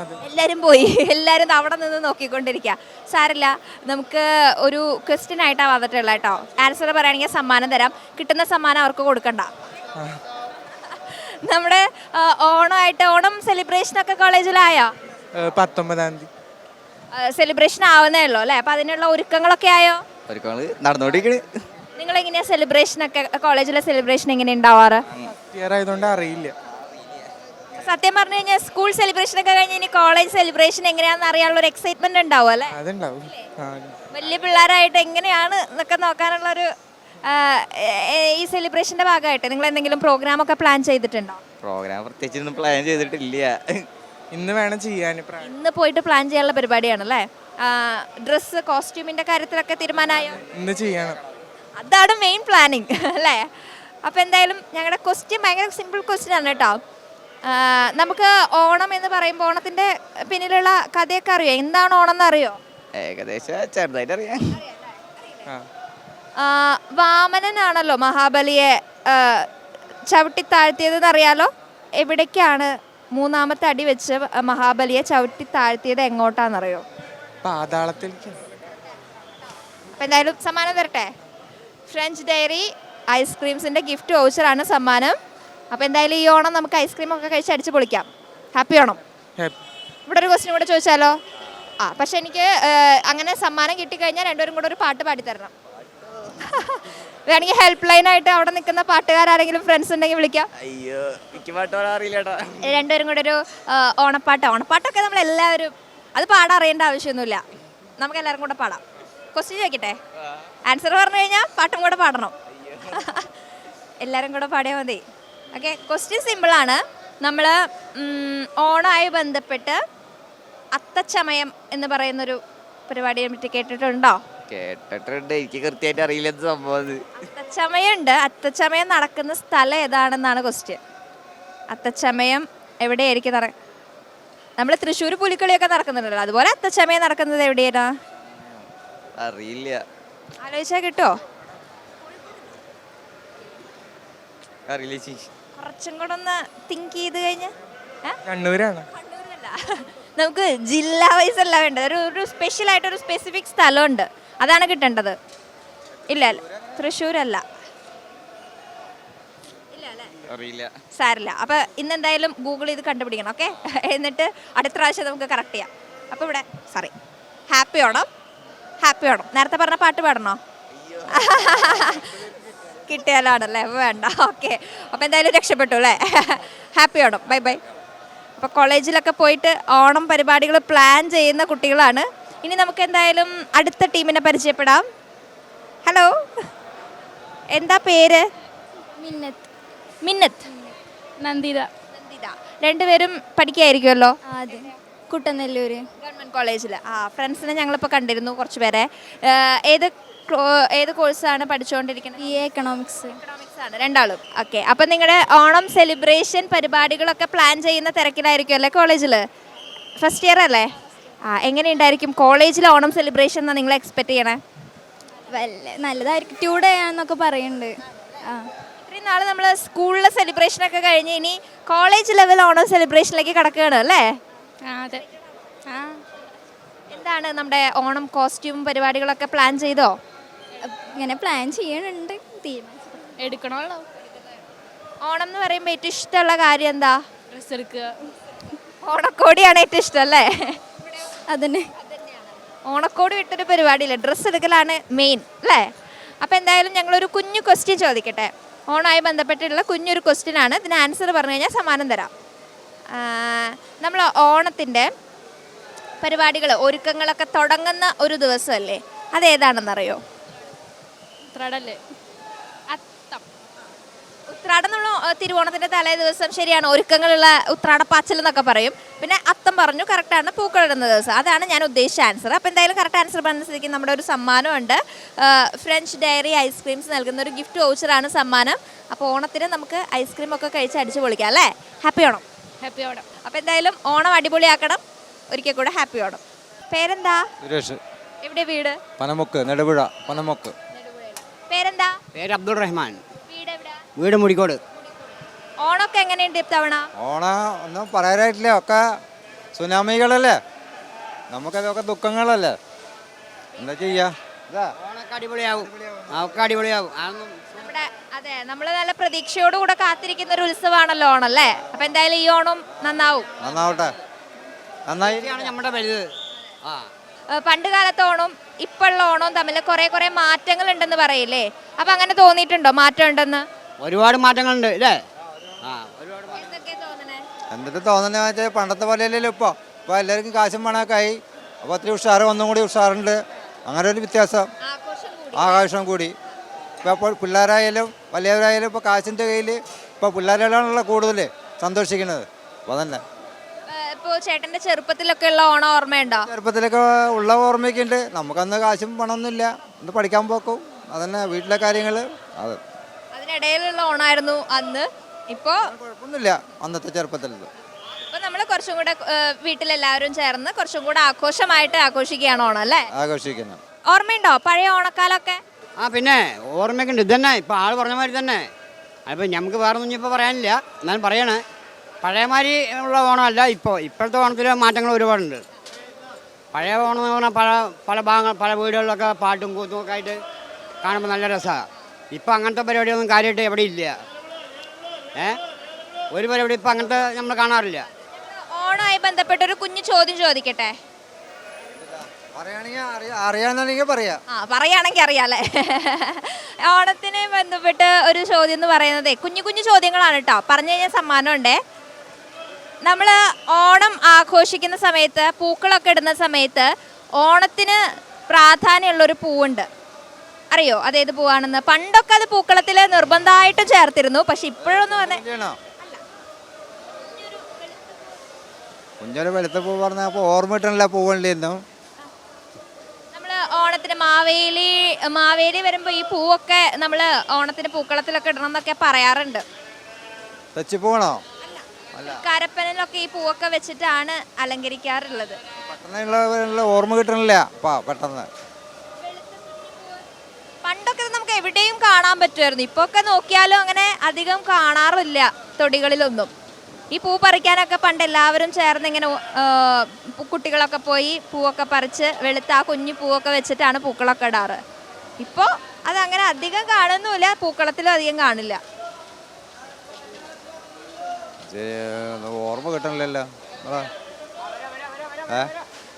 അതെ. എല്ലാവരും പോയി, എല്ലാവരും അവിടെ നിന്ന് നോക്കിക്കൊണ്ടിരിക്കുക. സാരില്ല, നമുക്ക് ഒരു ക്വസ്റ്റ്യൻ ആയിട്ടാണ് വന്നിട്ടുള്ളത് കേട്ടോ. ആൻസർ പറയുകയാണെങ്കിൽ സമ്മാനം തരാം. കിട്ടുന്ന സമ്മാനം അവർക്ക് കൊടുക്കണ്ട. നമ്മുടെ ഓണം സെലിബ്രേഷൻ ഒക്കെ കോളേജിലായോ? 19-ാം തീയതി സെലിബ്രേഷൻ ആവുന്നേ ഉള്ളൂ അല്ലേ? അപ്പൊ അതിനുള്ള ഒരുക്കങ്ങളൊക്കെ ആയോ? നടന്നുകൊണ്ടിരിക്കണേ. നിങ്ങൾ എങ്ങനെയാ സെലിബ്രേഷൻ ഒക്കെ, കോളേജിലെ സെലിബ്രേഷൻ എങ്ങനെ ഉണ്ടാവാറ്? ഇയർ ആയതുകൊണ്ട് അറിയില്ല. സത്യം പറഞ്ഞു കഴിഞ്ഞാൽ സ്കൂൾ സെലിബ്രേഷൻ ഒക്കെ കഴിഞ്ഞ് ഇനി കോളേജ് സെലിബ്രേഷൻ എങ്ങനെയാണെന്ന് അറിയാനുള്ള ഒരു എക്സൈറ്റ്മെന്റ് ഉണ്ടാവും അല്ലേ? അതുണ്ടാവും. വലിയ പിള്ളേരായിട്ട് എങ്ങനെയാണ് എന്നൊക്കെ നോക്കാനുള്ള ഒരു ഈ സെലിബ്രേഷന്റെ ഭാഗമായിട്ട് നിങ്ങൾ എന്തെങ്കിലും പ്രോഗ്രാം ഒക്കെ പ്ലാൻ ചെയ്തിട്ടുണ്ടോ? പ്രോഗ്രാം പ്രത്യേകിച്ച് പ്ലാൻ ചെയ്തിട്ടില്ല. ഇന്ന് വേണം ചെയ്യാൻ. ഇന്ന് പോയിട്ട് പ്ലാൻ ചെയ്യാനുള്ള പരിപാടിയാണ് അല്ലേ? ഡ്രസ്സ് കോസ്റ്റ്യൂമിന്റെ കാര്യത്തിലൊക്കെ തീരുമാനമായോ? ഇന്ന് ചെയ്യണം. അതാണ് മെയിൻ പ്ലാനിങ് അല്ലേ? അപ്പോൾ എന്തായാലും ഞങ്ങളുടെ ക്വസ്റ്റ്യൻ ഭയങ്കര സിമ്പിൾ ക്വസ്റ്റ്യൻ ആണ് കേട്ടോ. നമുക്ക് ഓണം എന്ന് പറയുമ്പോൾ ഓണത്തിന്റെ പിന്നിലുള്ള കഥയൊക്കെ അറിയോ? എന്താണ് ഓണം എന്ന് അറിയോ? ഏകദേശം ചെറുതായിട്ട് അറിയാം. വാമനനാണല്ലോ മഹാബലിയെ ചവിട്ടി താഴ്ത്തിയതെന്ന് അറിയാലോ. എവിടേക്കാണ് മൂന്നാമത്തെ അടി വെച്ച് മഹാബലിയെ ചവിട്ടി താഴ്ത്തിയത്? എങ്ങോട്ടാണെന്നറിയോ? പാതാളത്തിലേക്ക്. അപ്പം എന്തായാലും സമ്മാനം തരട്ടെ. ഫ്രഞ്ച് ഡയറി ഐസ്ക്രീംസിൻ്റെ ഗിഫ്റ്റ് വൗച്ചറാണ് സമ്മാനം. അപ്പോൾ എന്തായാലും ഈ ഓണം നമുക്ക് ഐസ്ക്രീം ഒക്കെ കഴിച്ച് അടിച്ച് പൊളിക്കാം. ഹാപ്പി ഓണം. ഇവിടെ ഒരു ക്വസ്റ്റ്യൻ കൂടെ ചോദിച്ചാലോ? പക്ഷെ എനിക്ക് അങ്ങനെ സമ്മാനം കിട്ടിക്കഴിഞ്ഞാൽ രണ്ടുപേരും കൂടെ ഒരു പാട്ട് പാടിത്തരണം. വേണമെങ്കിൽ ഹെൽപ്പ് ലൈനായിട്ട് അവിടെ നിൽക്കുന്ന പാട്ടുകാരെങ്കിലും ഫ്രണ്ട്സ് ഉണ്ടെങ്കിൽ വിളിക്കാം. അയ്യോ, എനിക്ക് പാട്ട് പാടാൻ അറിയില്ല. രണ്ടുപേരും കൂടെ ഒരു ഓണപ്പാട്ടൊക്കെ നമ്മളെല്ലാവരും അത് പാടാൻ അറിയേണ്ട ആവശ്യമൊന്നുമില്ല. നമുക്ക് എല്ലാവരും കൂടെ പാടാം. ക്വസ്റ്റ്യൻ ചോദിക്കട്ടെ? ആൻസർ പറഞ്ഞു കഴിഞ്ഞാൽ പാട്ടും കൂടെ പാടണം. എല്ലാവരും കൂടെ പാടിയാൽ മതി. ഓക്കെ, ക്വസ്റ്റ്യൻ സിമ്പിളാണ്. നമ്മൾ ഓണമായി ബന്ധപ്പെട്ട് അത്തച്ചമയം എന്ന് പറയുന്നൊരു പരിപാടിയെ പറ്റി കേട്ടിട്ടുണ്ടോ? കേട്ടിട്ടുണ്ട്, എനിക്ക് കൃത്യമായിട്ട് അറിയില്ല എന്ത് സംഭവം. അത്തച്ചമയുണ്ട്. അത്തച്ചമയം നടക്കുന്ന സ്ഥലം ഏതാണെന്നാണ് ക്വസ്റ്റ്യൻ. അത്തച്ചമയം എവിടെയായിരിക്കും നമ്മൾ തൃശ്ശൂർ പുലിക്കളിയൊക്കെ നടക്കുന്നുണ്ടല്ലോ, അതുപോലെ അത്തച്ചമയം നടക്കുന്നത് എവിടെയാണ്? അറിയില്ല. ആലോചിച്ചാൽ കിട്ടുമോ? അറിയില്ല. കുറച്ചും കൂടെ ഒന്ന് തിങ്ക് ചെയ്ത് കഴിഞ്ഞ്. കണ്ണൂരാണ്. കണ്ണൂരല്ല, നമുക്ക് ജില്ലാ വൈസ് അല്ല വേണ്ടത്. ഒരു സ്പെഷ്യൽ ആയിട്ടൊരു സ്പെസിഫിക് സ്ഥലമുണ്ട്, അതാണ് കിട്ടേണ്ടത്. ഇല്ല അല്ല, തൃശ്ശൂരല്ല. അറിയില്ല. സാരില്ല. അപ്പോൾ ഇന്നെന്തായാലും ഗൂഗിൾ ചെയ്ത് കണ്ടുപിടിക്കണം. ഓക്കെ, എന്നിട്ട് അടുത്ത പ്രാവശ്യം നമുക്ക് കറക്റ്റ് ചെയ്യാം. അപ്പോൾ ഇവിടെ ഹാപ്പി ഓണം. ഹാപ്പി ഓണം. നേരത്തെ പറഞ്ഞ പാട്ട് പാടണോ? കിട്ടിയാലാണല്ലേ, അപ്പോൾ വേണ്ട. ഓക്കെ, അപ്പോൾ എന്തായാലും രക്ഷപ്പെട്ടു അല്ലേ? ഹാപ്പി ഓണം. Bye bye. അപ്പോൾ കോളേജിലൊക്കെ പോയിട്ട് ഓണം പരിപാടികൾ പ്ലാൻ ചെയ്യുന്ന കുട്ടികളാണ്. ഇനി നമുക്ക് എന്തായാലും അടുത്ത ടീമിനെ പരിചയപ്പെടാം. ഹലോ, എന്താ പേര്? മിന്നത്ത്. നന്ദിത. രണ്ടുപേരും പഠിക്കുകയായിരിക്കുമല്ലോ? അതെ, കുട്ടനെല്ലൂര് ഗവൺമെൻറ് കോളേജിൽ. ഫ്രണ്ട്സിനെ ഞങ്ങളിപ്പോൾ കണ്ടിരുന്നു കുറച്ച് പേരെ. ഏത് കോഴ്സാണ് പഠിച്ചുകൊണ്ടിരിക്കുന്നത്? എക്കണോമിക്സ് ആണ് രണ്ടാളും. ഓക്കെ, അപ്പം നിങ്ങളുടെ ഓണം സെലിബ്രേഷൻ പരിപാടികളൊക്കെ പ്ലാൻ ചെയ്യുന്ന തിരക്കിലായിരിക്കും അല്ലേ കോളേജിൽ? ഫസ്റ്റ് ഇയർ അല്ലേ? എങ്ങനെയുണ്ടായിരിക്കും കോളേജിൽ ഓണം സെലിബ്രേഷൻ എന്നാണ് നിങ്ങൾ എക്സ്പെക്ട് ചെയ്യണേ? നല്ലതായിരിക്കും. 2 ഡേ ആണെന്നൊക്കെ പറയുന്നുണ്ട്. ഇത്രയും നാൾ നമ്മൾ സ്കൂളിലെ സെലിബ്രേഷനൊക്കെ കഴിഞ്ഞ് ഇനി കോളേജ് ലെവൽ ഓണം സെലിബ്രേഷനിലേക്ക് കിടക്കുകയാണ് അല്ലേ? അതെ. എന്താണ് നമ്മുടെ ഓണം കോസ്റ്റ്യൂം പരിപാടികളൊക്കെ പ്ലാൻ ചെയ്തോ? ഇങ്ങനെ പ്ലാൻ ചെയ്യണുണ്ട്, എടുക്കണമല്ലോ. ഓണം എന്ന് പറയുമ്പോൾ ഏറ്റവും ഇഷ്ടമുള്ള കാര്യം എന്താ? ഡ്രസ്സ് എടുക്കുക. ഓണക്കോടിയാണ് ഏറ്റവും ഇഷ്ടം അല്ലേ? അതന്നെ, ഓണക്കോടി വിട്ടൊരു പരിപാടിയില്ല, ഡ്രസ്സ് എടുക്കലാണ് മെയിൻ അല്ലേ? അപ്പോൾ എന്തായാലും ഞങ്ങളൊരു കുഞ്ഞു ക്വസ്റ്റ്യൻ ചോദിക്കട്ടെ. ഓണമായി ബന്ധപ്പെട്ടുള്ള കുഞ്ഞൊരു ക്വസ്റ്റ്യൻ ആണ്. ഇതിന് ആൻസർ പറഞ്ഞു കഴിഞ്ഞാൽ സമ്മാനം തരാം. നമ്മൾ ഓണത്തിൻ്റെ പരിപാടികൾ ഒരുക്കങ്ങളൊക്കെ തുടങ്ങുന്ന ഒരു ദിവസമല്ലേ, അതേതാണെന്നറിയോ? ഉത്രാടല്ലേ? ഉത്രാടം നമ്മൾ തിരുവോണത്തിൻ്റെ തലേ ദിവസം, ശരിയാണ്, ഒരുക്കങ്ങളുള്ള ഉത്രാടപ്പാച്ചൽ എന്നൊക്കെ പറയും. പിന്നെ അത്തം പറഞ്ഞു, കറക്റ്റാണ്, പൂക്കളിടുന്ന ദിവസം. അതാണ് ഞാൻ ഉദ്ദേശിച്ച ആൻസർ. അപ്പോൾ എന്തായാലും കറക്റ്റ് ആൻസർ പറഞ്ഞ സ്ഥിതിക്ക് നമ്മുടെ ഒരു സമ്മാനമുണ്ട്. ഫ്രഞ്ച് ഡയറി ഐസ്ക്രീംസ് നൽകുന്ന ഒരു ഗിഫ്റ്റ് വൗച്ചറാണ് സമ്മാനം. അപ്പോൾ ഓണത്തിന് നമുക്ക് ഐസ്ക്രീം ഒക്കെ കഴിച്ച് അടിച്ച് പൊളിക്കാം അല്ലേ? ഹാപ്പി ഓണം. ഹാപ്പി ഓണം. അപ്പോൾ എന്തായാലും ഓണം അടിപൊളിയാക്കണം. ഒരിക്കൽ കൂടെ ഹാപ്പി ഓണം. പേരെന്താ? സുരേഷ്. എവിടെ വീട്? പനമുക്ക്, നെടുപുഴ പനമുക്ക്. പേരെന്താ? പേര് അബ്ദുൾ റഹ്മാൻ, വീട് എവിടെയാ? വീട് മുടിക്കോട്. ഓണമൊക്കെ എങ്ങനെയുണ്ട് ഇത്തവണ? ഓണം ഒന്നും പറയാനായിട്ടില്ല, ഒക്കെ സുനാമികളല്ലേ, നമുക്കതൊക്കെ ദുഃഖങ്ങളല്ലേ, എന്താ ചെയ്യാ. ഓണൊക്കെ അടിപൊളിയാവും, ഒക്കെ അടിപൊളിയാവും. നമ്മുടെ അതെ, നമ്മൾ നല്ല പ്രതീക്ഷയോടുകൂടെ കാത്തിരിക്കുന്ന ഒരു ഉത്സവമാണല്ലോ ഓണം അല്ലേ? അപ്പൊ എന്തായാലും ഈ ഓണം നന്നാവും. നന്നാവട്ടെ, നന്നായി. നമ്മുടെ വലുത്. ആ പണ്ട് കാലത്തെ ഓണവും ഇപ്പോഴുള്ള ഓണവും തമ്മിൽ കുറെ മാറ്റങ്ങൾ ഉണ്ടെന്ന് പറയില്ലേ? അപ്പൊ അങ്ങനെ തോന്നിയിട്ടുണ്ടോ മാറ്റം ഉണ്ടെന്ന്? ഒരുപാട് മാറ്റങ്ങളുണ്ട് അല്ലേ? ആ ഒരുപാട് എന്തൊക്കെയാ തോന്നണേ? എന്നിട്ട് തോന്നുന്നത് വെച്ചാൽ പണ്ടത്തെ പോലെയല്ലല്ലോ ഇപ്പോൾ എല്ലാവർക്കും കാശും പണമൊക്കെ ആയി, അപ്പോൾ ഒത്തിരി ഉഷാറ്, ഒന്നും കൂടി ഉഷാറുണ്ട്, അങ്ങനെ ഒരു വ്യത്യാസം, ആഘോഷം കൂടി. ആകാശം കൂടി. ഇപ്പോൾ പിള്ളേരായാലും വലിയവരായാലും ഇപ്പോൾ കാശിൻ്റെ കയ്യിൽ ഇപ്പോൾ പിള്ളേരാണല്ലോ കൂടുതൽ സന്തോഷിക്കുന്നത്. അപ്പോൾ തന്നെ ഇപ്പോ ചേട്ടന്റെ ചെറുപ്പത്തിലൊക്കെ ഉള്ള ഓണം ഓർമ്മയുണ്ടോ? ചെറുപ്പത്തിലൊക്കെ ഉള്ള ഓർമ്മയൊക്കെ ഉണ്ട്. നമുക്കന്ന് കാശും പണമൊന്നുമില്ല, ഒന്ന് പഠിക്കാൻ പോക്കും, അതന്നെ വീട്ടിലെ കാര്യങ്ങൾ, അത് അതിനിടയിലുള്ള ഓണായിരുന്നു അന്ന്. ഇപ്പോ കുഴപ്പമൊന്നുമില്ല അന്നത്തെ ചെറുപ്പത്തിലത്. ഇപ്പൊ നമ്മള് കുറച്ചും കൂടെ വീട്ടിലെല്ലാവരും ചേർന്ന് കുറച്ചും കൂടെ ആഘോഷമായിട്ട് ആഘോഷിക്കുകയാണ് ഓണം അല്ലേ? ആഘോഷിക്കണം. ഓർമ്മയുണ്ടോ പഴയ ഓണക്കാലൊക്കെ? ആ പിന്നെ ഓർമ്മയൊക്കെ ഉണ്ട്. ഇതന്നെ ഇപ്പോൾ ആൾ പറഞ്ഞ മാതിരി തന്നെ. അതിപ്പോൾ നമുക്ക് വേറെ ഒന്നും ഇപ്പോൾ പറയാനില്ല, എന്നാലും പറയണേ, പഴയമാതിരി ഉള്ള ഓണമല്ല ഇപ്പോഴത്തെ ഓണത്തിൽ മാറ്റങ്ങൾ ഒരുപാടുണ്ട്. പഴയ ഓണം എന്ന് പറഞ്ഞാൽ പല ഭാഗങ്ങൾ, പല വീടുകളിലൊക്കെ പാട്ടും കൂത്തും ഒക്കെ ആയിട്ട് കാണുമ്പോൾ നല്ല രസമാണ്. ഇപ്പം അങ്ങനത്തെ പരിപാടിയൊന്നും കാര്യമായിട്ട് എവിടെ ഇല്ല. ഒരു പരിപാടി ഇപ്പം അങ്ങനത്തെ നമ്മൾ കാണാറില്ല. ഓണമായി ബന്ധപ്പെട്ട ഒരു കുഞ്ഞു ചോദ്യം ചോദിക്കട്ടെ? അറിയാന്നുണ്ടെങ്കിൽ പറയാം. പറയുകയാണെങ്കിൽ അറിയാല്ലേ? ഓണത്തിനെ ബന്ധപ്പെട്ട് ഒരു ചോദ്യം എന്ന് പറയുന്നത് കുഞ്ഞു കുഞ്ഞു ചോദ്യങ്ങളാണ് കേട്ടോ. പറഞ്ഞു കഴിഞ്ഞാൽ സമ്മാനമുണ്ടേ. നമ്മൾ ഓണം ആഘോഷിക്കുന്ന സമയത്ത്, പൂക്കളൊക്കെ ഇടുന്ന സമയത്ത് ഓണത്തിന് പ്രാധാന്യമുള്ളൊരു പൂവുണ്ട്. അറിയോ അതേത് പൂവാണെന്ന്? പണ്ടൊക്കെ അത് പൂക്കളത്തിൽ നിർബന്ധമായിട്ടും ചേർത്തിരുന്നു, പക്ഷെ ഇപ്പോഴൊന്നും അതെ. കുഞ്ഞൊരു വെളുത്ത പൂ പറഞ്ഞപ്പോൾ ഓർമ്മ കിട്ടണില്ല പൂവുണ്ടെന്നും. നമ്മൾ ഓണത്തിന് മാവേലി വരുമ്പോൾ ഈ പൂവൊക്കെ നമ്മൾ ഓണത്തിന് പൂക്കളത്തിലൊക്കെ ഇടണം എന്നൊക്കെ പറയാറുണ്ട്. തെച്ചിപ്പൂണോ? കരപ്പനിലൊക്കെ ഈ പൂവൊക്കെ വെച്ചിട്ടാണ് അലങ്കരിക്കാറുള്ളത്. പെട്ടെന്നുള്ള ഓർമ്മ കിട്ടണില്ല പെട്ടെന്ന്. പണ്ടൊക്കെ നമുക്ക് എവിടെയും കാണാൻ പറ്റുമായിരുന്നു, ഇപ്പൊ ഒക്കെ നോക്കിയാലും അങ്ങനെ അധികം കാണാറില്ല തൊടികളിലൊന്നും. ഈ പൂ പറിക്കാനൊക്കെ പണ്ട് എല്ലാവരും ചേർന്ന് ഇങ്ങനെ കുട്ടികളൊക്കെ പോയി പൂവൊക്കെ പറിച്ച് വെളുത്ത ആ കുഞ്ഞു പൂവൊക്കെ വെച്ചിട്ടാണ് പൂക്കളൊക്കെ ഇടാറ്. ഇപ്പോൾ അതങ്ങനെ അധികം കാണുന്നുമില്ല, പൂക്കളത്തിലും അധികം കാണില്ല. ഓർമ്മ കിട്ടണില്ലല്ലോ,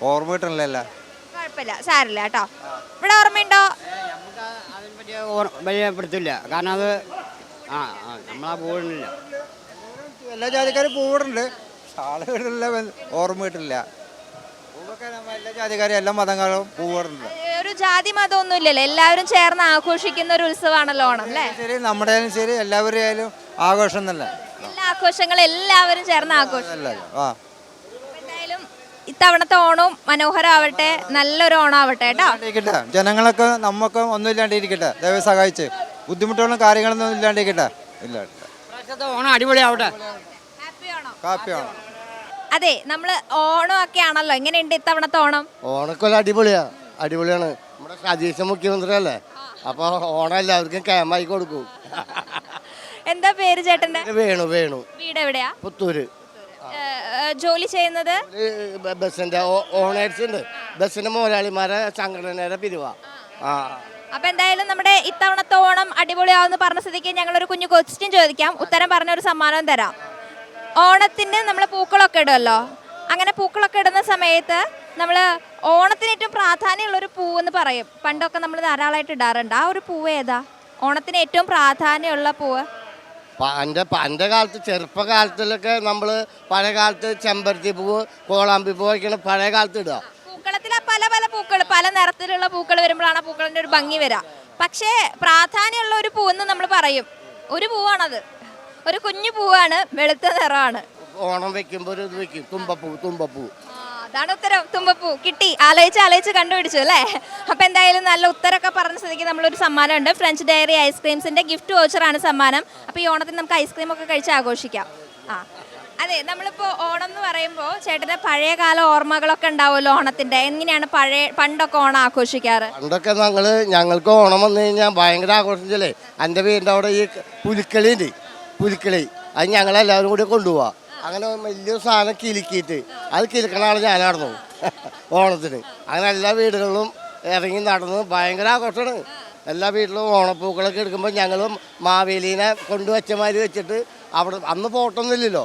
ഓർമ്മ കിട്ടണില്ലല്ലോ. കുഴപ്പമില്ല, സാരില്ല കേട്ടോ. ഇവിടെ ഓർമ്മയുണ്ടോ? നമുക്ക് അതിനെപ്പറ്റി പരിചയപ്പെടുത്തില്ല, കാരണം അത് നമ്മളാ പൂവിടില്ല. എല്ലാ ജാതിക്കാരും പൂവിടുന്നുണ്ട്, ആളുകളില്ല, ഓർമ്മ കിട്ടില്ല. പൂവൊക്കെ എല്ലാ ജാതിക്കാരും എല്ലാ മതങ്ങളും പൂവിടുന്നുണ്ട്. ഒരു ജാതി മതമൊന്നും ഇല്ലല്ലോ, എല്ലാവരും ചേർന്ന് ആഘോഷിക്കുന്ന ഒരു ഉത്സവമാണല്ലോ ഓണം അല്ലേ? ശരി, നമ്മുടെ ആയാലും ശരി, എല്ലാവരും ആയാലും ആഘോഷം തന്നെ. എല്ലാ ആഘോഷങ്ങളും എല്ലാവരും ചേർന്ന് ആഘോഷം. എന്തായാലും ഇത്തവണത്തെ ഓണവും മനോഹരമാവട്ടെ, നല്ലൊരു ഓണം ആവട്ടെ കേട്ടോ. ജനങ്ങളൊക്കെ നമുക്ക് ഒന്നും ഇല്ലാണ്ടിരിക്കട്ടെ, ദയവ് സഹായിച്ച്. ബുദ്ധിമുട്ടുകളും കാര്യങ്ങളൊന്നും ഇല്ലാണ്ടിരിക്കട്ടെ. ഇല്ല, ഓണം അടിപൊളിയാവട്ടെ. കാപ്പി ഓണം. അതെ, നമ്മള് ഓണമൊക്കെ ആണല്ലോ. എങ്ങനെയുണ്ട് ഇത്തവണത്തെ ഓണം? ഓണക്കൊല്ല അടിപൊളിയാണ്. നമ്മുടെ സതീശ മുഖ്യമന്ത്രി അല്ലേ, അപ്പൊ ഓണം എല്ലാവർക്കും കേമായി കൊടുക്കും. എന്താ പേര് ചേട്ടന്റെ? വേണു. വീട് എവിടെയാ? പുത്തൂര്. ജോലി ചെയ്യുന്നത്? ബസ്സിന്റെ ഓണേഴ്സ് ഉണ്ട്, ബസ്സിന്റെ മുതലാളിമാരെ സംഘടനയുടെ പിരിവാ. അപ്പൊ എന്തായാലും നമ്മുടെ ഇത്തവണത്തെ ഓണം അടിപൊളിയാവുന്ന പറഞ്ഞ സ്ഥിതിക്ക് ഞങ്ങളൊരു കുഞ്ഞു ക്വസ്റ്റ്യൻ ചോദിക്കാം, ഉത്തരം പറഞ്ഞൊരു സമ്മാനം തരാം. ഓണത്തിന് നമ്മൾ പൂക്കളൊക്കെ ഇടുമല്ലോ, അങ്ങനെ പൂക്കളൊക്കെ ഇടുന്ന സമയത്ത് നമ്മൾ ഓണത്തിന് ഏറ്റവും പ്രാധാന്യമുള്ളൊരു പൂവെന്ന് പറയും. പണ്ടൊക്കെ നമ്മൾ ധാരാളമായിട്ട് ഇടാറുണ്ട്. ആ ഒരു പൂവ് ഏതാ? ഓണത്തിന് ഏറ്റവും പ്രാധാന്യമുള്ള പൂവ്? പണ്ട് കാലത്ത് ചെറുപ്പകാലത്തിലൊക്കെ നമ്മൾ പഴയ കാലത്ത് ചെമ്പരത്തി പൂവ്, കോളാമ്പി പൂവൊക്കെയാണ് പഴയ കാലത്ത് ഇടുക. പൂക്കളത്തിൽ പല പല പൂക്കൾ, പല നിറത്തിലുള്ള പൂക്കൾ വരുമ്പോഴാണ് പൂക്കളിൻ്റെ ഒരു ഭംഗി വരിക. പക്ഷേ പ്രാധാന്യമുള്ള ഒരു പൂവെന്ന് നമ്മൾ പറയും. ഒരു പൂവാണത്, ഒരു കുഞ്ഞു പൂവാണ്, വെളുത്ത നിറമാണ്. ഓണം വെക്കുമ്പോൾ ഒരു ഇത് വെക്കും, തുമ്പപ്പൂ. അതാണ് ഉത്തരം, തുമ്പപ്പൂ. കിട്ടി, ആലോചിച്ച് കണ്ടുപിടിച്ചു അല്ലേ? അപ്പം എന്തായാലും നല്ല ഉത്തരമൊക്കെ പറഞ്ഞ സ്ഥിതിക്ക് നമ്മളൊരു സമ്മാനമുണ്ട്. ഫ്രഞ്ച് ഡയറി ഐസ്ക്രീംസിൻ്റെ ഗിഫ്റ്റ് വൗച്ചറാണ് സമ്മാനം. അപ്പോൾ ഈ ഓണത്തിന് നമുക്ക് ഐസ്ക്രീം ഒക്കെ കഴിച്ച് ആഘോഷിക്കാം. അതെ, നമ്മളിപ്പോ ഓണം എന്ന് പറയുമ്പോൾ ചേട്ടന്റെ പഴയ കാല ഓർമ്മകളൊക്കെ ഉണ്ടാവുമല്ലോ ഓണത്തിന്റെ. എങ്ങനെയാണ് പണ്ടൊക്കെ ഓണം ആഘോഷിക്കാറ്? പണ്ടൊക്കെ ഞങ്ങൾക്ക് ഓണം വന്നു കഴിഞ്ഞാൽ ഭയങ്കര ആഘോഷിച്ചല്ലേ. എൻ്റെ വീടിൻ്റെ അവിടെ ഈ പുലിക്കളി ഉണ്ട്, പുലിക്കളി. അത് ഞങ്ങളെല്ലാവരും കൂടി കൊണ്ടുപോവാ. അങ്ങനെ വലിയൊരു സാധനം കിലുക്കിയിട്ട് അത് കിലുക്കണ ആൾ ഞാനായിരുന്നു ഓണത്തിന്. അങ്ങനെ എല്ലാ വീടുകളിലും ഇറങ്ങി നടന്ന് ഭയങ്കര ആഘോഷമാണ്. എല്ലാ വീട്ടിലും ഓണപ്പൂക്കളൊക്കെ എടുക്കുമ്പോൾ ഞങ്ങൾ മാവേലീനെ കൊണ്ടുവച്ചമാതിരി വെച്ചിട്ട് അവിടെ അന്ന് പോട്ടൊന്നുമില്ലല്ലോ,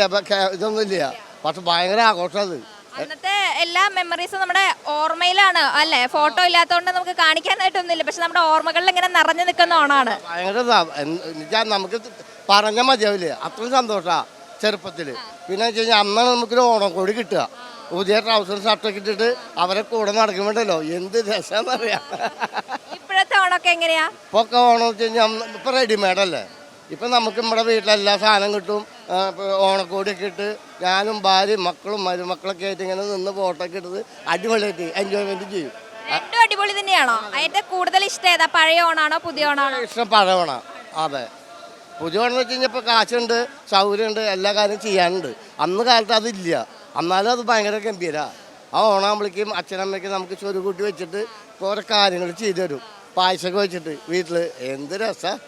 അപ്പം ഇതൊന്നുമില്ല. പക്ഷെ ഭയങ്കര ആഘോഷം അത്. അന്നത്തെ എല്ലാ മെമ്മറീസും നമ്മുടെ ഓർമ്മയിലാണ് അല്ലേ? ഫോട്ടോ ഇല്ലാത്തതുകൊണ്ട് നമുക്ക് കാണിക്കാനായിട്ടൊന്നുമില്ല, പക്ഷെ നമ്മുടെ ഓർമ്മകളിൽ ഇങ്ങനെ നിറഞ്ഞു നിൽക്കുന്ന ഓണമാണ്. ഭയങ്കര നമുക്ക് പറഞ്ഞാൽ മതിയാവില്ല, അത്രയും സന്തോഷമാണ് ചെറുപ്പത്തിൽ. പിന്നെ വെച്ച് കഴിഞ്ഞാൽ അന്നാണ് നമുക്കൊരു ഓണം കൂടി കിട്ടുക. പുതിയ ട്രൗസർ ഷർട്ടൊക്കെ ഇട്ടിട്ട് അവരെ കൂടെ നടക്കുമ്പോണ്ടല്ലോ എന്ത് രസമെന്നറിയാം. ഇപ്പോഴത്തെ ഓണമൊക്കെ എങ്ങനെയാ? ഇപ്പോൾ ഒക്കെ ഓണം വെച്ച് കഴിഞ്ഞാൽ ഇപ്പം റെഡിമെയ്ഡല്ലേ. ഇപ്പം നമുക്ക് നമ്മുടെ വീട്ടിലെല്ലാ സാധനം കിട്ടും. ഓണക്കോടിയൊക്കെ ഇട്ട് ഞാനും ഭാര്യയും മക്കളും മരുമക്കളൊക്കെ ആയിട്ട് ഇങ്ങനെ നിന്ന് ഫോട്ടോ ഒക്കെ എടുത്ത് അടിപൊളിയായിട്ട് എൻജോയ്മെൻറ്റ് ചെയ്യും. രണ്ടും അടിപൊളി തന്നെയാണോ? അതിന്റെ കൂടുതൽ ഇഷ്ടം ഏതാ, പഴയ ഓണാണോ പുതിയ ഓണാണോ? ഇഷ്ടം പഴയ ഓണം. അതെ, പുതിയ ഓണം വെച്ച് കഴിഞ്ഞാൽ ഇപ്പോൾ കാശുണ്ട്, സൗകര്യമുണ്ട്, എല്ലാ കാര്യം ചെയ്യാനുണ്ട്. അന്ന് കാലത്ത് അതില്ല, എന്നാലും അത് ഭയങ്കര ഗംഭീരമാണ്. ആ ഓണാകുമ്പോഴേക്കും അച്ഛനമ്മയ്ക്ക് നമുക്ക് ചൊരു കൂട്ടി വെച്ചിട്ട് ഓരോ കാര്യങ്ങൾ ചെയ്തു തരും. പായസമൊക്കെ വെച്ചിട്ട് വീട്ടിൽ എന്ത് രസമാണ്.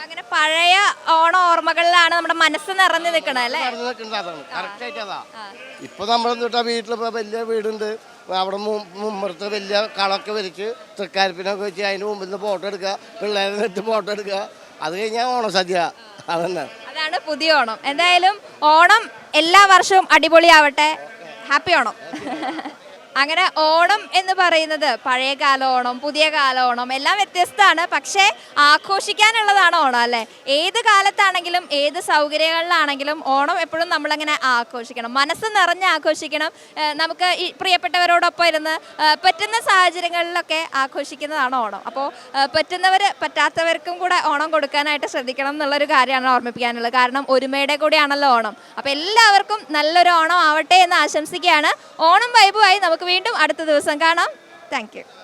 അങ്ങനെ പഴയ ഓണ ഓർമ്മകളിലാണ് നമ്മുടെ മനസ്സ് നിറഞ്ഞു നിൽക്കണത് അല്ലേ? അതാണ് കറക്റ്റായിട്ട്. അതാ ഇപ്പൊ നമ്മളെന്നിട്ടാ വീട്ടിലിപ്പോ വലിയ വീടുണ്ട്, അവിടെ മുമ്പത്ത് വലിയ കളൊക്കെ വരച്ച് തൃക്കാരിപ്പിനൊക്കെ വെച്ച് അതിന് മുമ്പിൽ നിന്ന് ഫോട്ടോ എടുക്കുക, പിള്ളേരെ നെറ്റ് ഫോട്ടോ എടുക്കുക. അത് കഴിഞ്ഞാൽ ഓണസദ്യ. അതന്നെ, അതാണ് പുതിയ ഓണം. എന്തായാലും ഓണം എല്ലാ വർഷവും അടിപൊളിയാവട്ടെ. ഹാപ്പി ഓണം. അങ്ങനെ ഓണം എന്ന് പറയുന്നത് പഴയ കാല ഓണം, പുതിയ കാല ഓണം എല്ലാം വ്യത്യസ്തമാണ്. പക്ഷേ ആഘോഷിക്കാനുള്ളതാണ് ഓണം അല്ലേ? ഏത് കാലത്താണെങ്കിലും ഏത് സൗകര്യങ്ങളിലാണെങ്കിലും ഓണം എപ്പോഴും നമ്മളങ്ങനെ ആഘോഷിക്കണം, മനസ്സ് നിറഞ്ഞ് ആഘോഷിക്കണം. നമുക്ക് ഈ പ്രിയപ്പെട്ടവരോടൊപ്പം ഇരുന്ന് പറ്റുന്ന സാഹചര്യങ്ങളിലൊക്കെ ആഘോഷിക്കുന്നതാണ് ഓണം. അപ്പോൾ പറ്റുന്നവർ പറ്റാത്തവർക്കും കൂടെ ഓണം കൊടുക്കാനായിട്ട് ശ്രദ്ധിക്കണം എന്നുള്ളൊരു കാര്യമാണ് ഓർമ്മിപ്പിക്കാനുള്ളത്. കാരണം ഒരുമയുടെ കൂടെയാണല്ലോ ഓണം. അപ്പോൾ എല്ലാവർക്കും നല്ലൊരു ഓണം ആവട്ടെ എന്ന് ആശംസിക്കുകയാണ്. ഓണം വൈബുമായി നമുക്ക് വീണ്ടും അടുത്ത ദിവസം കാണാം. Thank you.